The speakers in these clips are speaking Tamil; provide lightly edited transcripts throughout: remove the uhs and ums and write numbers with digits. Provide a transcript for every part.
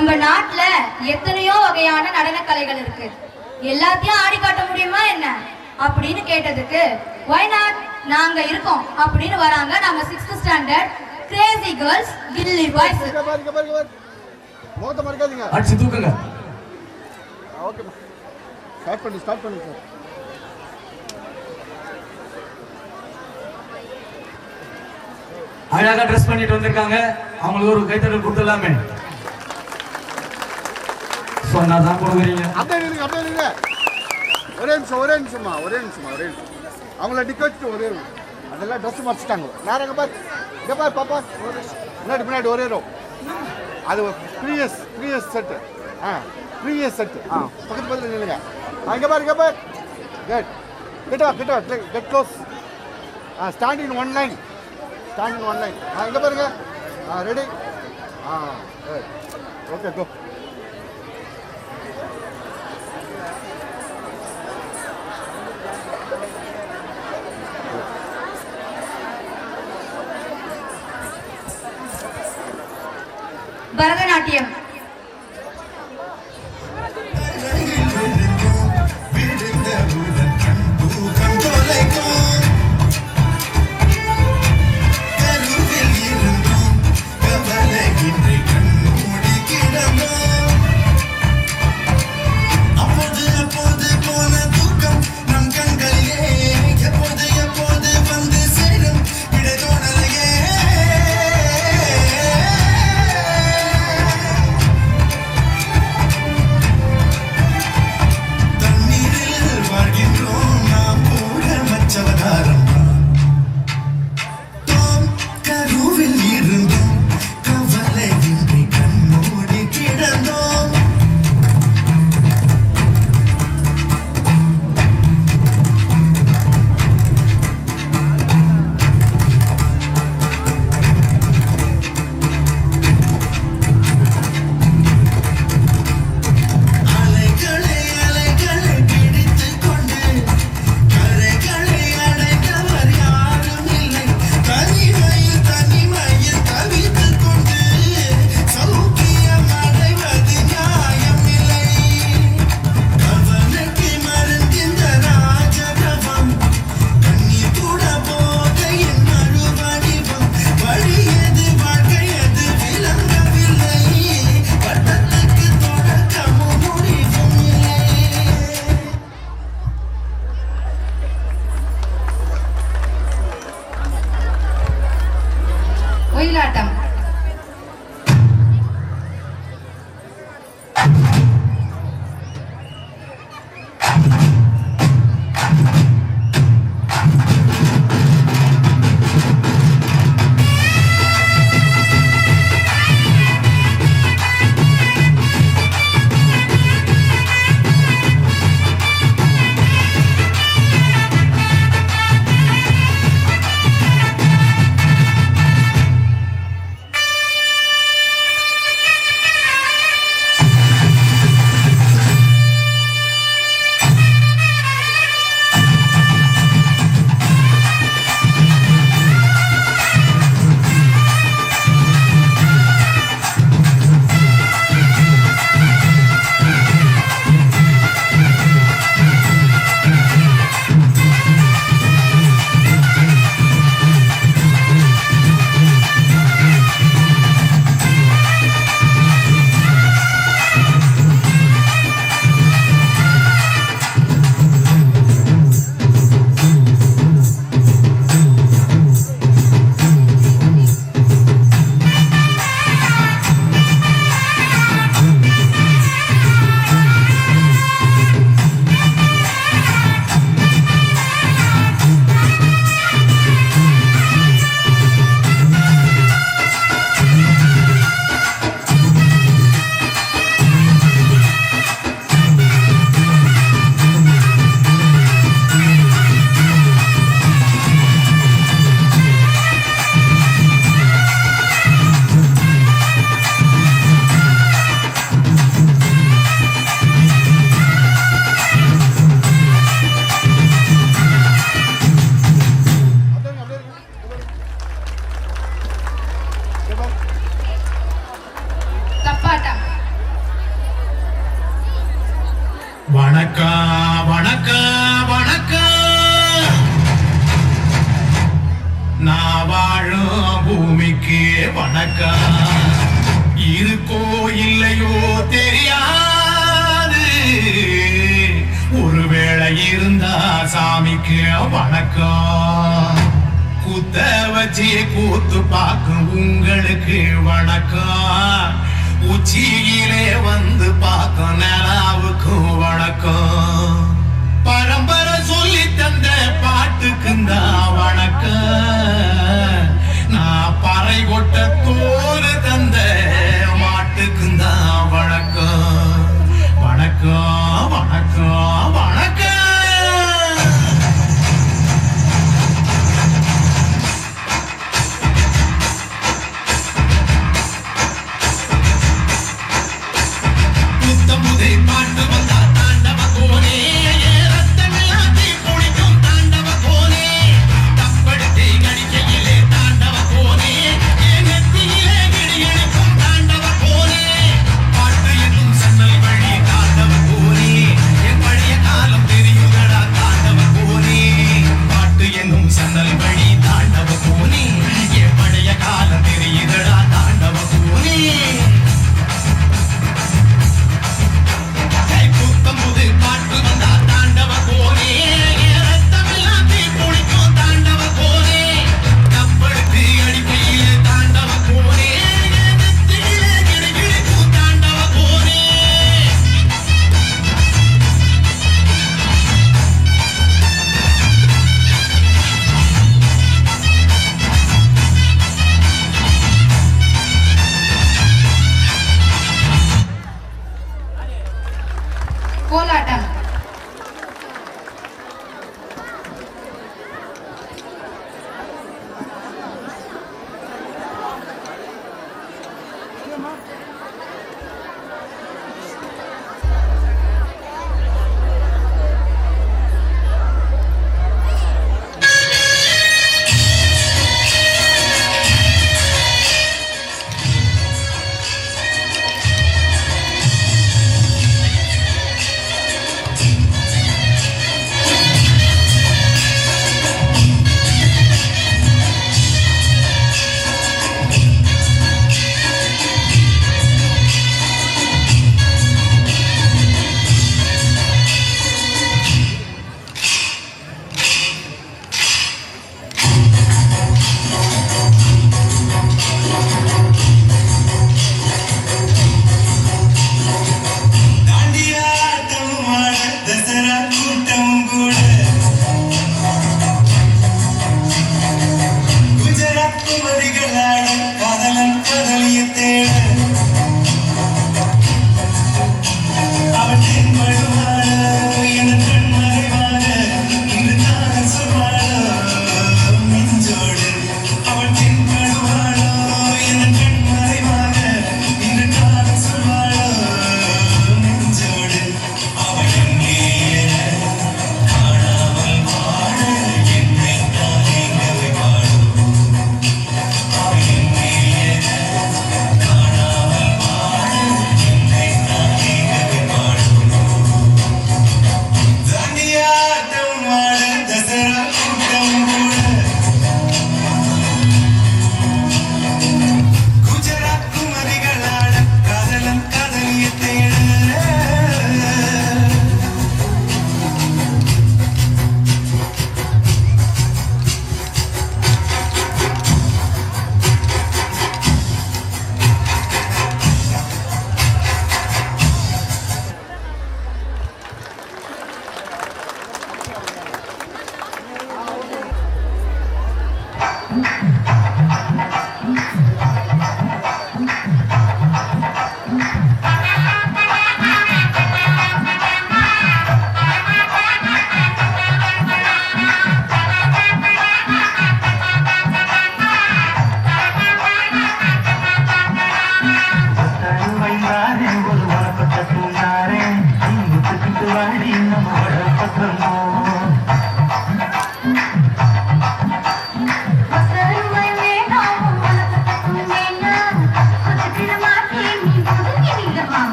நம்ம நாட்டுல எத்தனையோ வகையான நடன கலைகள் இருக்கு, எல்லாத்தையும் ஆடி காட்ட முடியுமா என்ன அப்படின்னு கேட்டதுக்கு why not நாங்க இருக்கோம் அப்படின்னு வராங்க நம்ம 6th ஸ்டாண்டர்ட் கிரேசி கேர்ள்ஸ் கில்லி பாய்ஸ். மோத மறக்காதீங்க, அடிச்சு தூக்குங்க. ஓகே ஸ்டார்ட் பண்ணி சார். அழகா ட்ரெஸ் பண்ணிட்டு வந்திருக்காங்க, அவங்களுக்கு ஒரு கைத்தட்டல் கொடுத்துடலாமே. சொன்னாதான் கொடுக்குறீங்க. அப்படியே இருங்க. ஒரே நிமிஷமா அவங்கள டிக்க வச்சுட்டு ஒரே அதெல்லாம் ட்ரெஸ் மறைச்சிட்டாங்க. நேரம் இங்கே பாரு பாப்பா, முன்னாடி ஒரே ரோ. அது ப்ரீவியஸ் செட்டு. Previous set. பக்கத்தில் நில்லுங்க. இங்கே பாரு கிட்ட get close. Stand in one line. இங்கே பாருங்க. ரெடி. ஓகே கோ. பரதநாட்டியம். ஒயிலாட்டம். தப்பாட்டம். வணக்கம் வணக்கம் வணக்கம். நான் வாழும் பூமிக்கு வணக்கம். இருக்கோ இல்லையோ தெரியாது, ஒருவேளை இருந்தா சாமிக்கு வணக்கம். கூத்த வச்சு கூத்து பார்க்கும் உங்களுக்கு வணக்கம். உச்சியிலே வந்து பார்க்கும் நிலாவுக்கு வணக்கம். பரம்பரை சொல்லி தந்த பாட்டுக்குந்தா வணக்கம். நான் பறை கொட்ட தோறு தந்த மாட்டுக்குந்தா வணக்கம். வணக்கம் வணக்கம் வணக்கம். பாட்டு வந்தா தாண்டவ கோனே, ரத்தமில்லாதி குளிக்கும் தாண்டவ கோனே. தப்படுத்தி கடிக்கையிலே தாண்டவ கோனே, நெத்தியிலே கிடியெடுக்கும் தாண்டவ கோனே. பாட்டு என்னும் சன்னல் வழி தாண்டவ கோனே, என் பழைய காலம் தெரியுதடா தாண்டவ கோனே. பாட்டு என்னும் சன்னல் வழி தாண்டவ கோனே, என் பழைய காலம் தெரியுதடா தாண்டவ கோனே. பாட்டு வந்தா தாண்டவ கோனே, ரத்தமில்லாதி குளிக்கும் தாண்டவ கோனே. தப்படுத்தி அடிக்கையிலே தாண்டவ கோனே, நெத்தியிலே கிடுகிடுக்கும் தாண்டவ கோனே. கோலாட்டம்.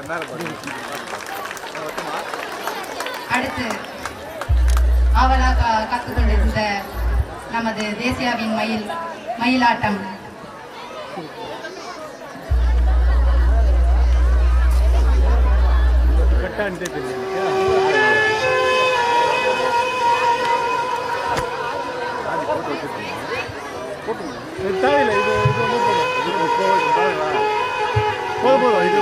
மேலே பாருங்க. அடுத்து அவலாக கற்றுக்கொண்டிருந்த நமது தேசியாவின் மயிலாட்டம் தேவையில்லை, இது போதும் இது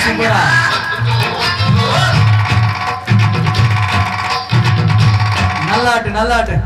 சூப்பரா நல்லாட்டு நல்லாட்டு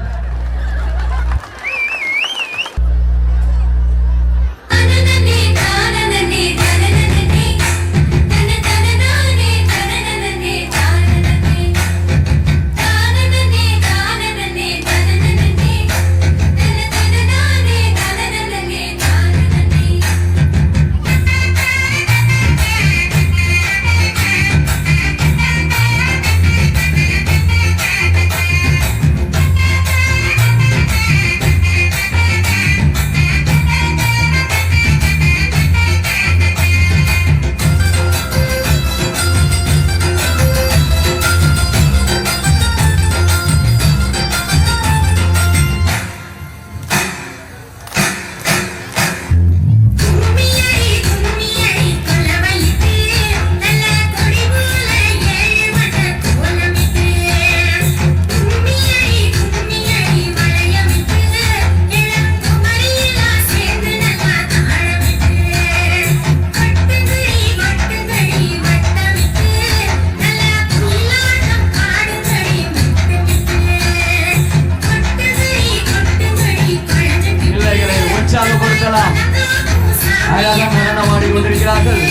கொண்டிருக்கிறார்கள்.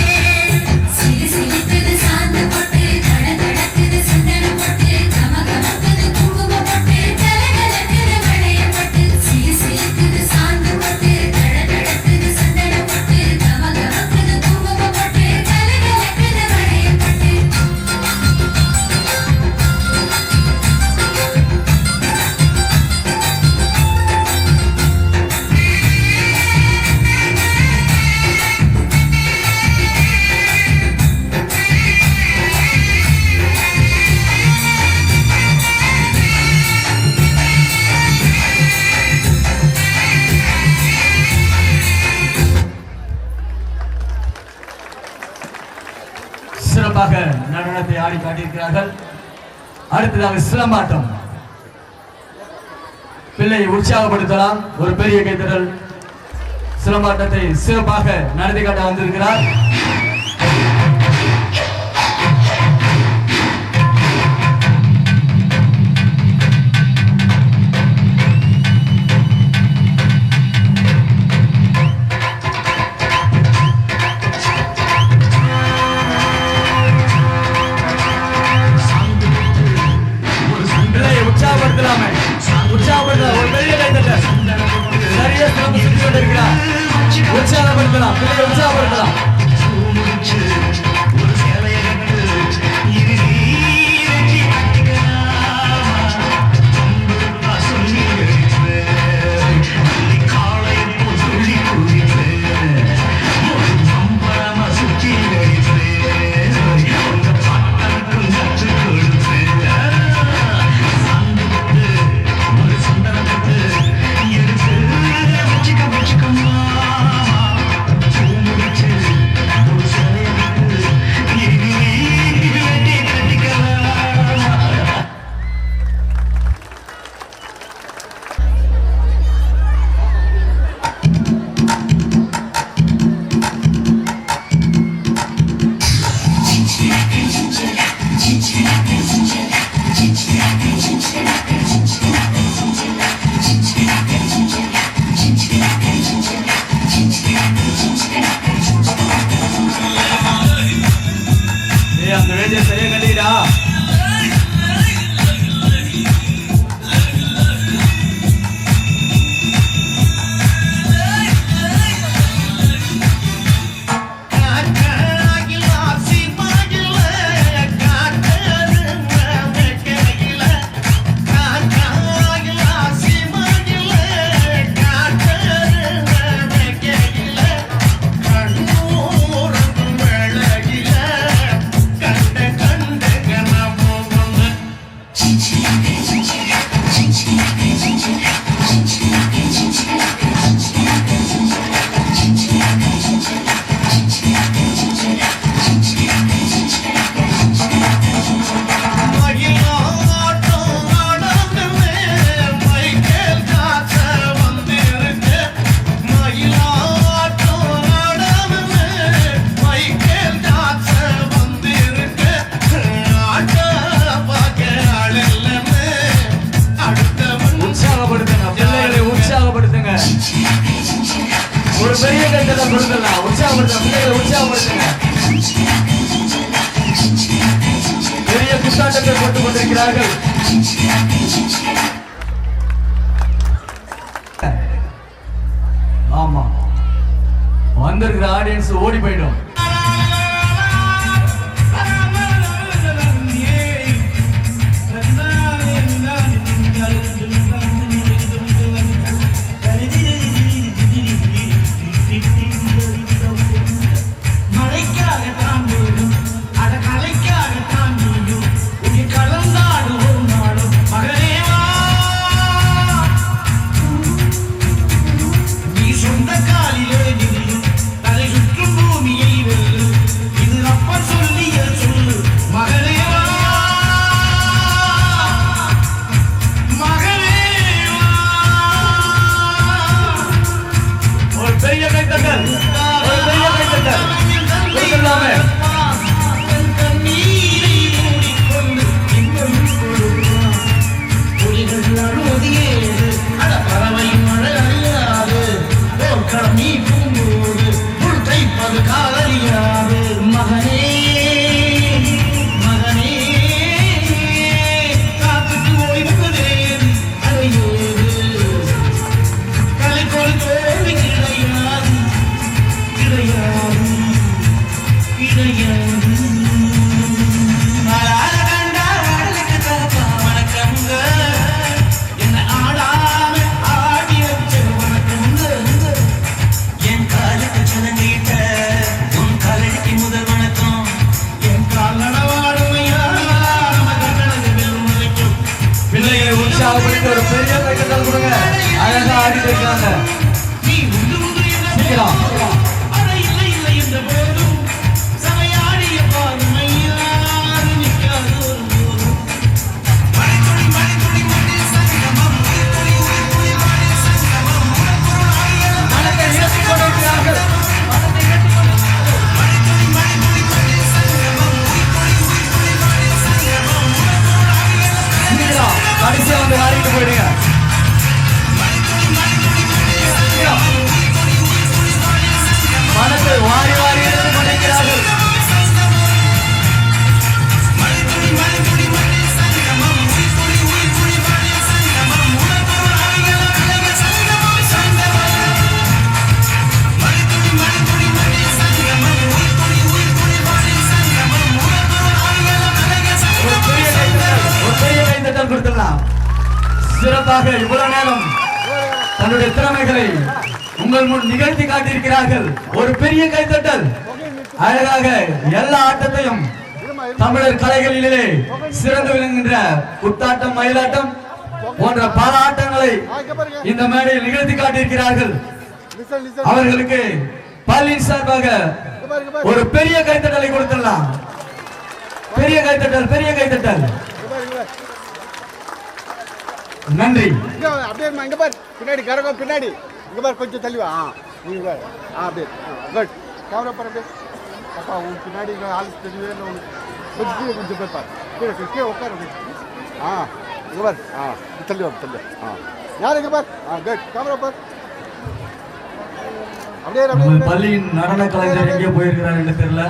சிறப்பாக நடனத்தை ஆடி காட்டியிருக்கிறார்கள். அடுத்ததாக சிலம்பாட்டம். பிள்ளையை உற்சாகப்படுத்தலாம். ஒரு பெரிய கைத்தறல். சிலம்பாட்டத்தை சிறப்பாக நடத்தி காட்ட வந்திருக்கிறார். உற்சாகப்படுத்தலாம். ஒரு பெரிய கைத்தட்டல். சரியா சிறப்பு சுற்றி கொண்டிருக்கிறார். உற்சாகப்படுத்தலாம். பிள்ளையை உற்சாகப்படுத்தலாம். அந்த வேலையை சரியா கட்டிடா. ஒரு பெரிய கைத்தட்டல் கொடுக்கலாம். உற்சாகப்படுத்த பிள்ளைகளை உற்சாகப்படுத்துங்க. பெரிய குத்தாட்டத்தை போட்டுக் கொண்டிருக்கிறார்கள். ஆமா, வந்திருக்கிற ஆடியன்ஸ் ஓடி போயிடும். நீ பூங்கோடு புல் தைப்பது காலை பிள்ளைகளை உற்சாகப்படுத்தி ஒரு பெரிய கைத்தட்டல் கொடுங்க. அழகா ஆடிட்டு இருக்காங்க. சீக்கிரம் மனத்தை இயக்கிக் கொண்டிருக்கிறார்கள். சீக்கிரம் கடைசியா வந்து ஆடிட்டு போயிடுங்க. சீக்கிரம். மனத்தை வாரி வாரி எடுத்துக் கொண்டிருக்கிறார்கள். ஒரு பெரிய கைத்தட்டல் கொடுத்துடலாம். சிறப்பாக இவ்வளவு நேரம் தன்னுடைய திறமைகளை உங்கள் முன் நிகழ்த்தி காட்டியிருக்கிறார்கள். ஒரு பெரிய கைத்தட்டல். அழகாக எல்லா ஆட்டத்தையும் தமிழர் கலைகளிலே சிறந்து விளங்குகின்ற குத்தாட்டம், மயிலாட்டம் போன்ற பல ஆட்டங்களை இந்த மேடையில் நிகழ்த்தி காட்டியிருக்கிறார்கள். அவர்களுக்கு பள்ளியின் சார்பாக ஒரு பெரிய கைத்தட்டலை கொடுத்துடலாம். பெரிய கைத்தட்டல், பெரிய கைத்தட்டல். நன்றி. அப்படியே இங்க பாரு, பின்னாடி கரகம் பின்னாடி. இங்க பாரு, கொஞ்சம் தள்ளி வா. நீங்க பாரு. அப்படியே குட். கேமரா பாரு அப்படியே. அப்பா உன் பின்னாடி ஆள் தெரியவே இல்லை உனக்கு. கொஞ்சம் பேர் பாரு. கீழே உட்காரு. இங்க பாரு. தள்ளி வா, தள்ளி வா. யார் இங்க பாரு. குட். கேமரா பாரு. அப்படியே பள்ளியின் நடன கலைஞர் எங்கே போயிருக்கிறார் என்று தெரியல.